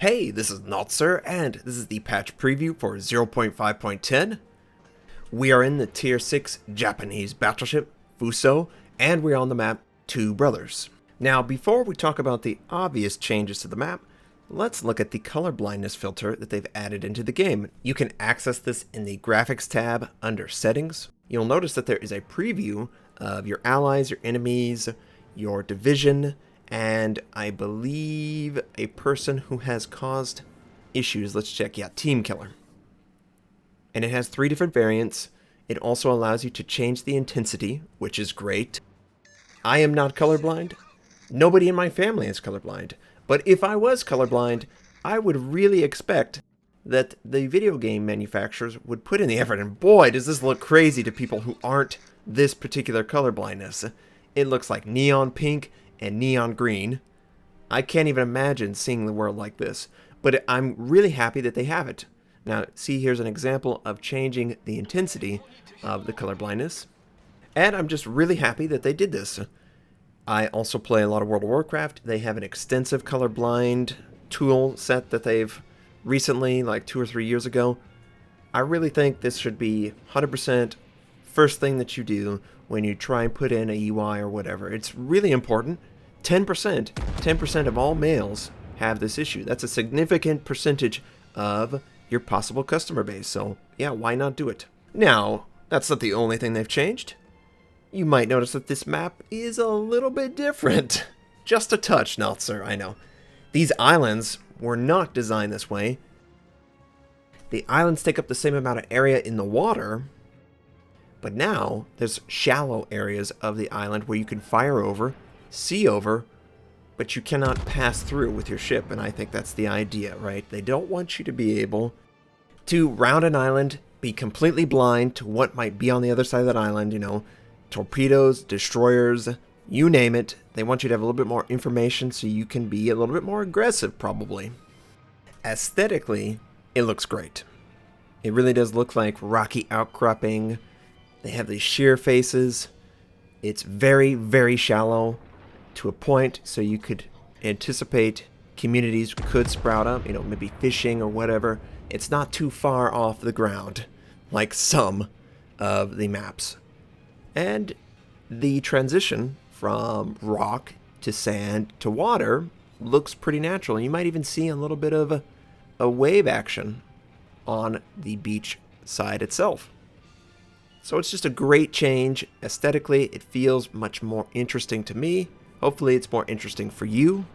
Hey, this is Notser, and this is the patch preview for 0.5.10. We are in the Tier 6 Japanese Battleship, Fuso, and we're on the map Two Brothers. Now, before we talk about the obvious changes to the map, let's look at the color blindness filter that they've added into the game. You can access this in the Graphics tab under Settings. You'll notice that there is a preview of your allies, your enemies, your division, and I believe a person who has caused issues. Let's check. Yeah, Team Killer. And it has 3 different variants. It also allows you to change the intensity, which is great. I am not colorblind. Nobody in my family is colorblind. But if I was colorblind, I would really expect that the video game manufacturers would put in the effort. And boy, does this look crazy to people who aren't this particular colorblindness. It looks like neon pink and neon green. I can't even imagine seeing the world like this, but I'm really happy that they have it. Now, see, here's an example of changing the intensity of the color blindness, and I'm just really happy that they did this. I also play a lot of World of Warcraft. They have an extensive colorblind tool set that they've recently, like 2 or 3 years ago. I really think this should be 100% first thing that you do when you try and put in a UI or whatever. It's really important. 10% of all males have this issue. That's a significant percentage of your possible customer base. So yeah, why not do it? Now, that's not the only thing they've changed. You might notice that this map is a little bit different. Just a touch, Notser, I know. These islands were not designed this way. The islands take up the same amount of area in the water, but now there's shallow areas of the island where you can fire over, see over, but you cannot pass through with your ship, and I think that's the idea, right? They don't want you to be able to round an island, be completely blind to what might be on the other side of that island, you know, torpedoes, destroyers, you name it. They want you to have a little bit more information so you can be a little bit more aggressive, probably. Aesthetically, it looks great. It really does look like rocky outcropping. They have these sheer faces. It's very, very shallow to a point, so you could anticipate communities could sprout up, you know, maybe fishing or whatever. It's not too far off the ground, like some of the maps. And the transition from rock to sand to water looks pretty natural. You might even see a little bit of a wave action on the beach side itself. So it's just a great change. Aesthetically, it feels much more interesting to me. Hopefully it's more interesting for you.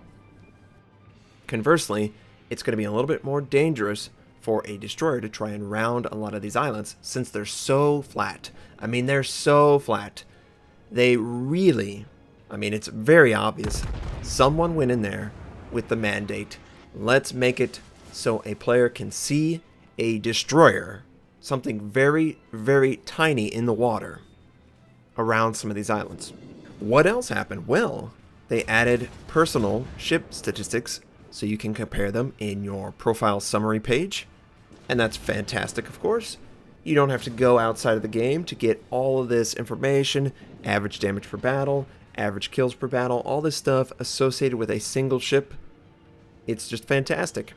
Conversely, it's going to be a little bit more dangerous for a destroyer to try and round a lot of these islands since they're so flat. I mean, they're so flat. They really, I mean, it's very obvious. Someone went in there with the mandate. Let's make it so a player can see a destroyer, something very, very tiny in the water around some of these islands. What else happened? Well, they added personal ship statistics so you can compare them in your profile summary page. And that's fantastic, of course. You don't have to go outside of the game to get all of this information, average damage per battle, average kills per battle, all this stuff associated with a single ship. It's just fantastic.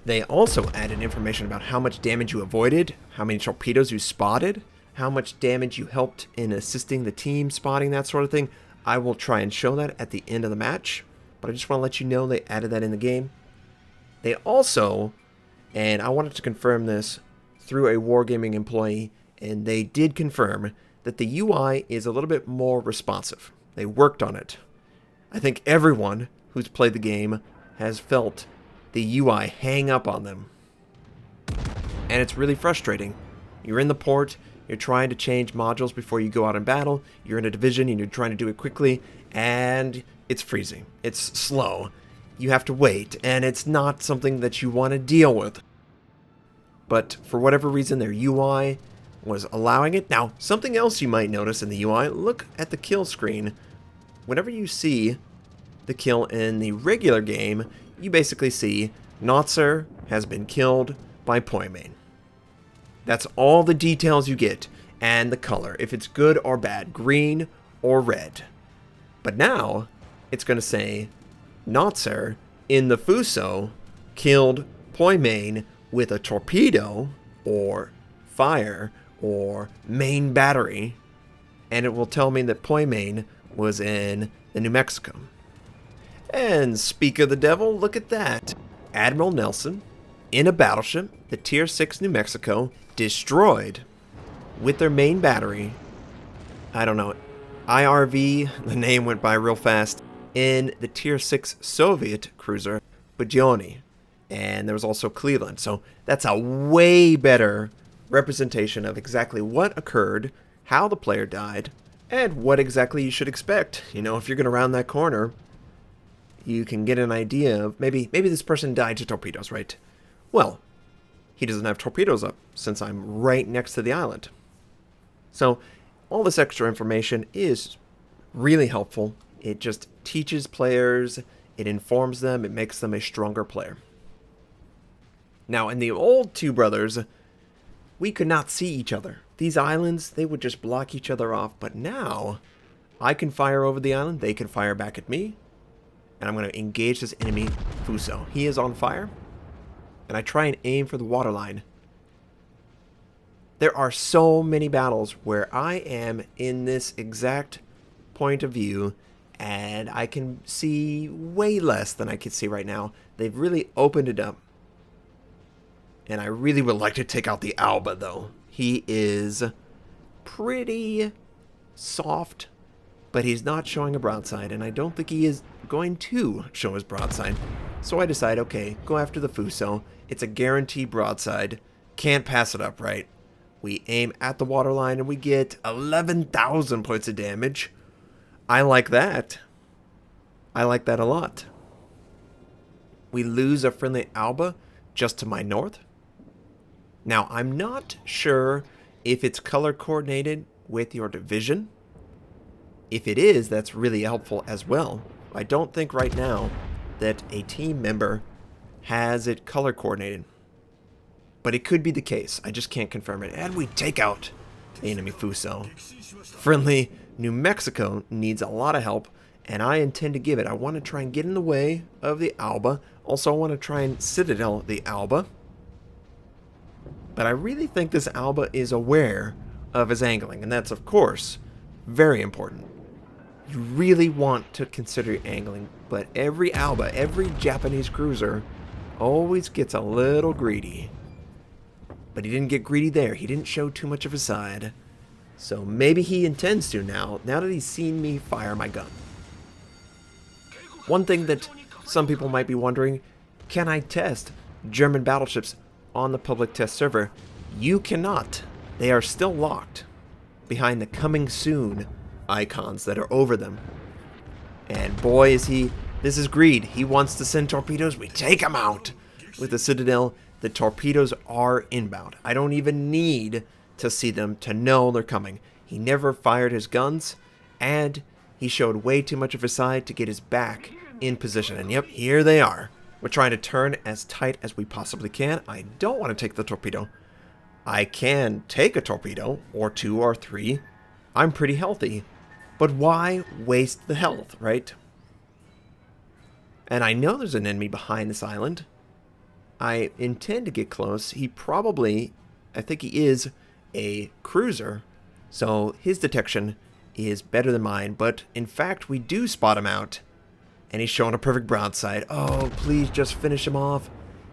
They also added information about how much damage you avoided, how many torpedoes you spotted, how much damage you helped in assisting the team spotting, that sort of thing. I will try and show that at the end of the match, but I just want to let you know they added that in the game. They also, and I wanted to confirm this through a Wargaming employee, and they did confirm that the UI is a little bit more responsive. They worked on it. I think everyone who's played the game has felt the UI hang up on them. And it's really frustrating. You're in the port, you're trying to change modules before you go out in battle, you're in a division and you're trying to do it quickly, and it's freezing. It's slow. You have to wait, and it's not something that you want to deal with. But for whatever reason, their UI was allowing it. Now, something else you might notice in the UI, look at the kill screen. Whenever you see the kill in the regular game, you basically see Notser has been killed by Poimain. That's all the details you get, and the color, if it's good or bad, green or red. But now, it's going to say Notser in the Fuso killed Poi Main with a torpedo or fire or main battery, and it will tell me that Poi Main was in the New Mexico. And speak of the devil, look at that. Admiral Nelson, in a battleship, the Tier 6 New Mexico, destroyed with their main battery, I don't know, IRV, the name went by real fast, in the Tier 6 Soviet cruiser, Budyonny. And there was also Cleveland. So that's a way better representation of exactly what occurred, how the player died, and what exactly you should expect. You know, if you're going to round that corner, you can get an idea of maybe this person died to torpedoes, right? Well, he doesn't have torpedoes up since I'm right next to the island. So all this extra information is really helpful. It just teaches players, it informs them, it makes them a stronger player. Now, in the old Two Brothers, we could not see each other. These islands, they would just block each other off. But now, I can fire over the island, they can fire back at me. And I'm going to engage this enemy, Fuso. He is on fire. And I try and aim for the waterline. There are so many battles where I am in this exact point of view, and I can see way less than I can see right now. They've really opened it up. And I really would like to take out the Alba, though. He is pretty soft, but he's not showing a broadside, and I don't think he is going to show his broadside. So I decide, okay, go after the Fuso. It's a guaranteed broadside. Can't pass it up, right? We aim at the waterline, and we get 11,000 points of damage. I like that. I like that a lot. We lose a friendly Alba just to my north. Now, I'm not sure if it's color coordinated with your division. If it is, that's really helpful as well. I don't think right now that a team member has it color coordinated. But it could be the case. I just can't confirm it. And we take out the enemy Fuso. Friendly New Mexico needs a lot of help, and I intend to give it. I want to try and get in the way of the Alba. Also, I want to try and citadel the Alba. But I really think this Alba is aware of his angling, and that's, of course, very important. You really want to consider your angling, but every Alba, every Japanese cruiser, always gets a little greedy. But he didn't get greedy there. He didn't show too much of his side. So maybe he intends to now that he's seen me fire my gun. One thing that some people might be wondering, can I test German battleships on the public test server? You cannot. They are still locked behind the coming soon icons that are over them. And boy, is he, this is greed. He wants to send torpedoes. We take him out with the Citadel. The torpedoes are inbound. I don't even need to see them to know they're coming. He never fired his guns, and he showed way too much of his side to get his back in position. And yep, here they are. We're trying to turn as tight as we possibly can. I don't want to take the torpedo. I can take a torpedo, or two or three. I'm pretty healthy. But why waste the health, right? And I know there's an enemy behind this island. I intend to get close. He probably, I think he is a cruiser, so his detection is better than mine. But in fact, we do spot him out, and he's showing a perfect broadside. Oh, please just finish him off.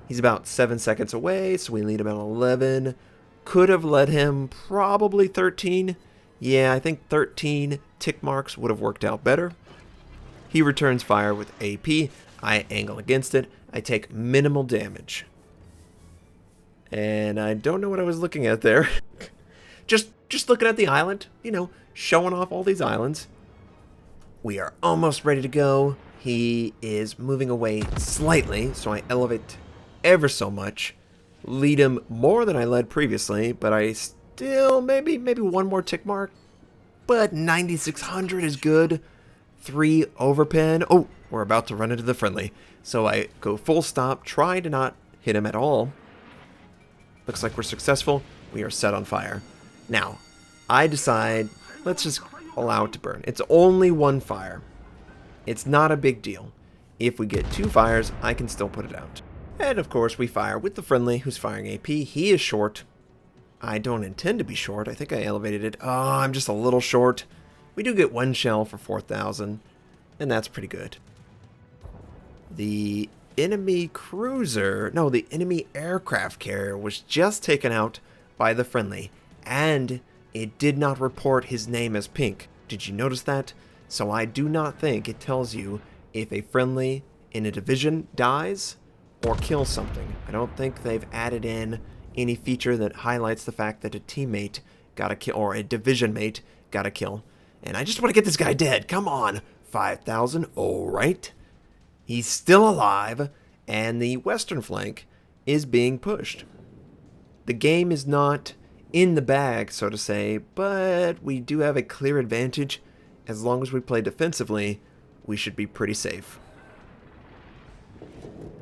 He's about 7 seconds away, so we lead him at 11. Could have led him probably 13. Yeah, I think 13 tick marks would have worked out better. He returns fire with AP. I angle against it. I take minimal damage. And I don't know what I was looking at there. just looking at the island, you know, showing off all these islands. We are almost ready to go. He is moving away slightly, so I elevate ever so much. Lead him more than I led previously, but I still, maybe one more tick mark. But 9,600 is good. 3 overpen. Oh, we're about to run into the friendly. So I go full stop, try to not hit him at all. Looks like we're successful. We are set on fire. Now, I decide, let's just allow it to burn. It's only one fire. It's not a big deal. If we get 2 fires, I can still put it out. And of course we fire with the friendly who's firing AP. He is short. I don't intend to be short. I think I elevated it. Oh, I'm just a little short. We do get one shell for 4,000, and that's pretty good. The enemy cruiser, no, the enemy aircraft carrier was just taken out by the friendly, and it did not report his name as pink. Did you notice that? So I do not think it tells you if a friendly in a division dies or kills something. I don't think they've added in any feature that highlights the fact that a teammate got a kill or a division mate got a kill. And I just want to get this guy dead. Come on. 5,000. All right. He's still alive, and the western flank is being pushed. The game is not in the bag, so to say, but we do have a clear advantage. As long as we play defensively, we should be pretty safe.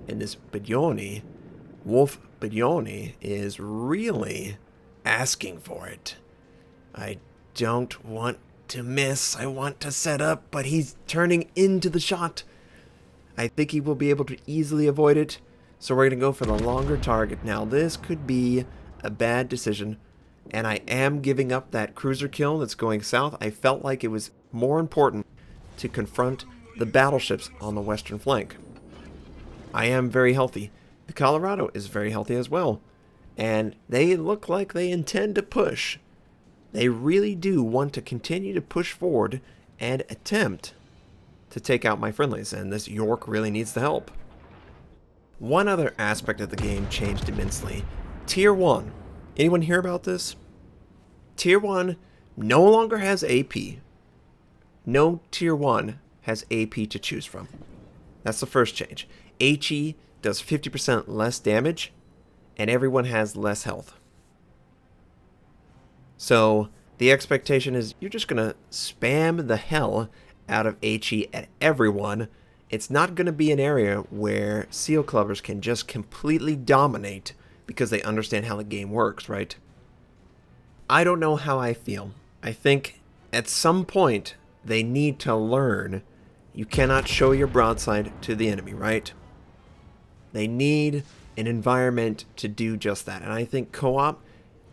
And this Biglione, Wolf Biglione, is really asking for it. I don't want to miss. I want to set up, but he's turning into the shot. I think he will be able to easily avoid it, so we're going to go for the longer target. Now, this could be a bad decision, and I am giving up that cruiser kill that's going south. I felt like it was more important to confront the battleships on the western flank. I am very healthy. The Colorado is very healthy as well, and they look like they intend to push. They really do want to continue to push forward and attempt to take out my friendlies, and this York really needs the help. One other aspect of the game changed immensely. Tier 1. Anyone hear about this? Tier 1 no longer has AP. No Tier 1 has AP to choose from. That's the first change. HE does 50% less damage, and everyone has less health. So the expectation is you're just going to spam the hell out of HE at everyone. It's not going to be an area where Seal Clubbers can just completely dominate because they understand how the game works, right? I don't know how I feel. I think at some point they need to learn you cannot show your broadside to the enemy, right? They need an environment to do just that. And I think co-op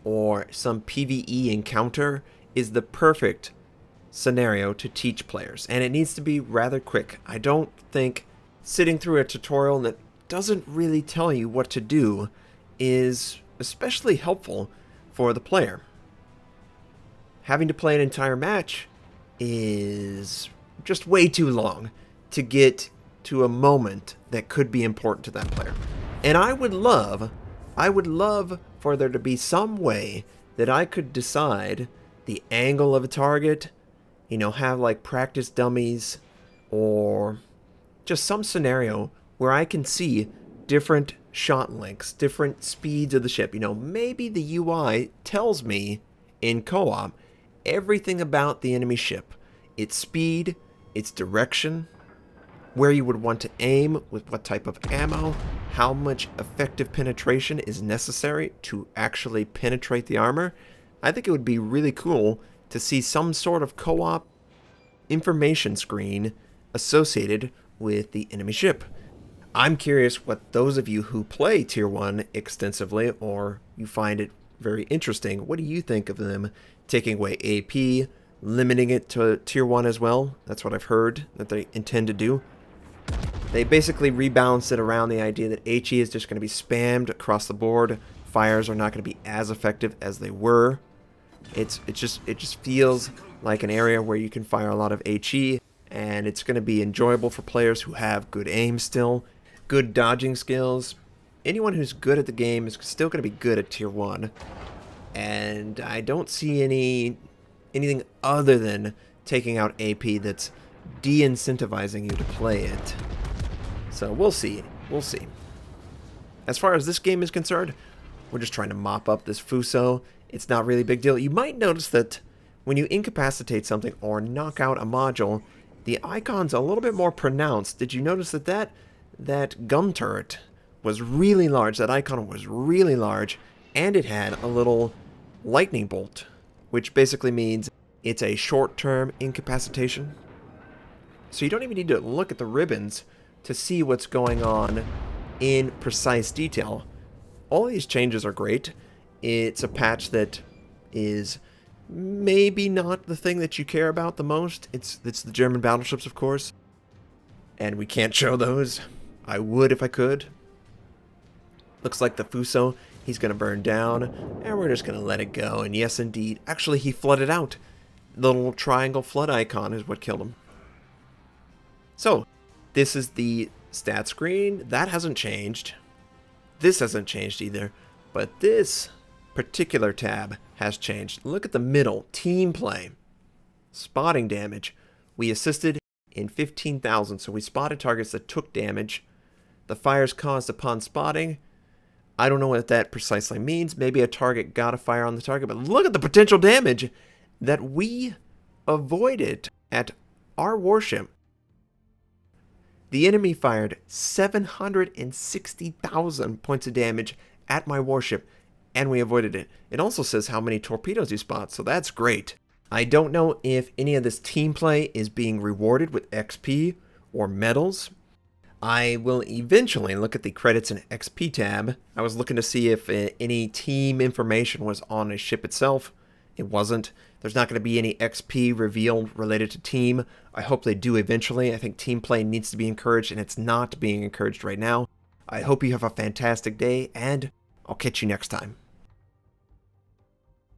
or some PvE encounter is the perfect scenario to teach players, and it needs to be rather quick. I don't think sitting through a tutorial that doesn't really tell you what to do is especially helpful for the player. Having to play an entire match is just way too long to get to a moment that could be important to that player. And I would love for there to be some way that I could decide the angle of a target, you know, have like practice dummies or just some scenario where I can see different shot lengths, different speeds of the ship. You know, maybe the UI tells me in co-op everything about the enemy ship, its speed, its direction, where you would want to aim with what type of ammo, how much effective penetration is necessary to actually penetrate the armor. I think it would be really cool to see some sort of co-op information screen associated with the enemy ship. I'm curious what those of you who play Tier 1 extensively, or you find it very interesting, what do you think of them taking away AP, limiting it to Tier 1 as well? That's what I've heard that they intend to do. They basically rebalanced it around the idea that HE is just going to be spammed across the board. Fires are not going to be as effective as they were. It just feels like an area where you can fire a lot of HE, and it's going to be enjoyable for players who have good aim still, good dodging skills. Anyone who's good at the game is still going to be good at Tier 1. And I don't see anything other than taking out AP that's de-incentivizing you to play it. So we'll see. We'll see. As far as this game is concerned, we're just trying to mop up this Fuso. It's not really a big deal. You might notice that when you incapacitate something or knock out a module, the icon's a little bit more pronounced. Did you notice that gun turret was really large? That icon was really large, and it had a little lightning bolt, which basically means it's a short-term incapacitation. So you don't even need to look at the ribbons to see what's going on in precise detail. All these changes are great. It's a patch that is maybe not the thing that you care about the most. It's the German battleships, of course. And we can't show those. I would if I could. Looks like the Fuso, he's going to burn down. And we're just going to let it go. And yes, indeed. Actually, he flooded out. The little triangle flood icon is what killed him. So, this is the stat screen. That hasn't changed. This hasn't changed either. But this particular tab has changed. Look at the middle. Team play. Spotting damage. We assisted in 15,000. So we spotted targets that took damage. The fires caused upon spotting. I don't know what that precisely means. Maybe a target got a fire on the target. But look at the potential damage that we avoided at our warship. The enemy fired 760,000 points of damage at my warship, and we avoided it. It also says how many torpedoes you spot, so that's great. I don't know if any of this team play is being rewarded with XP or medals. I will eventually look at the credits and XP tab. I was looking to see if any team information was on a ship itself. It wasn't. There's not going to be any XP revealed related to team. I hope they do eventually. I think team play needs to be encouraged, and it's not being encouraged right now. I hope you have a fantastic day, and I'll catch you next time.